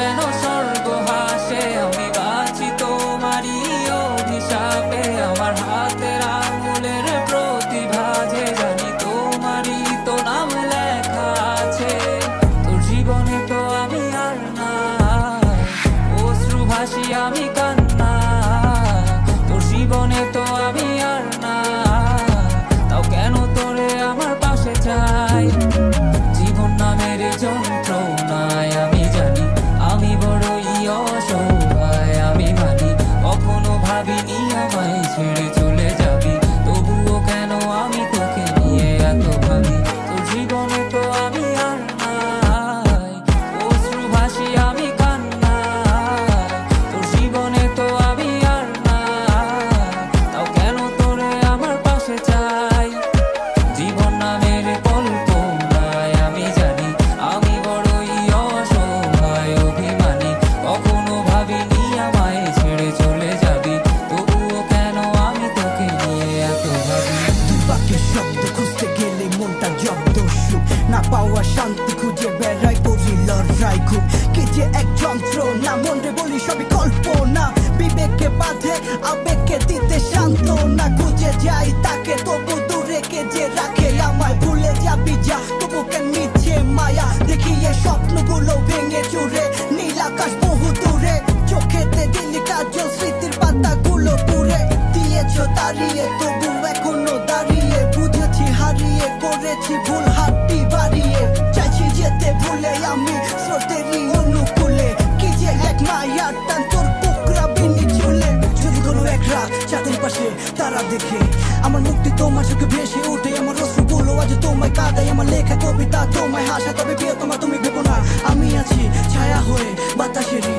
যেন স্বর্গ হাসে। আমি বাঁচি তোমারই অভিশাপে, আমার হাতের আঙুলের প্রতিভা যে জানি তোমারই তো নাম লেখা আছে। তোর জীবনে তো আমি আর না, অশ্রু ভাসি আমি কান্না। তোর জীবনে তো আমি আর না, তাও কেন তোরে আমার পাশে চাই। জীবন নামের যন্ত্রণায় আমি জানি আমি বড়ই অসহায়। আমি মানি কখনো ভাবিনি আমায় ছেড়ে চলে যাবি, তবুও কেন আমি তোকে নিয়ে এত ভাবি। তোর জীবনে তো আমি আর নাই, অশ্রু ভাসি আমি কান্না। তোর জীবনে তো আমি আর না, তাও কেন তোরে আমার পাশে চাই। জীবন নামের কল্পনায় আমি জানি আমি বড়ই অসহায় অভিমানী। কখনো ভাবিনি আমায় ছেড়ে চলে যাবি, তবুও কেন আমি তোকে নিয়ে এত ভাবি। বাক্যের শব্দ খুঁজতে গেলে মনটা জব্দ সুখ না পাওয়া শান্তি খুঁজে বেড়াই করি লড়াই খুব কি যে এক যন্ত্র না মনে বলি সবই কল্পনা বিবেককে বাঁধে আবেগকে দিতে শান্ত না খুঁজে যাই তাকে তবু দূরে কে যে রাখে আমায় ভুলে যাবি যা তবু কেন মিছে মায়া দেখিয়ে স্বপ্নগুলো ভেঙে চুরে নীল আকাশ বহু দূরে চোখেতে দিলি কাজল স্মৃতির পাতাগুলো পুরে দিয়েছ দাঁড়িয়ে তবু এখনো দাঁড়িয়ে বুঝেছি হারিয়ে করেছি ভুল হাতটি বাড়িয়ে চাইছি যেতে ভুলে আমি স্রোতেরই অনুকূলে কি যে এক মায়ার টান তোর কোকরা বিনি ঝুলে যদি কোনো এক রাত চাঁদের পাশে তারা দেখে আমার মুক্তি তোমার চোখে ভেসে ওঠে আমার অশ্রুগুলো আজ তোমায় কাঁদাই আমার লেখা কবিতা তোমায় হাসা তবে বিয়ে তোমার তুমি ভেবো না আমি আছি ছায়া হয়ে বাতাসেরই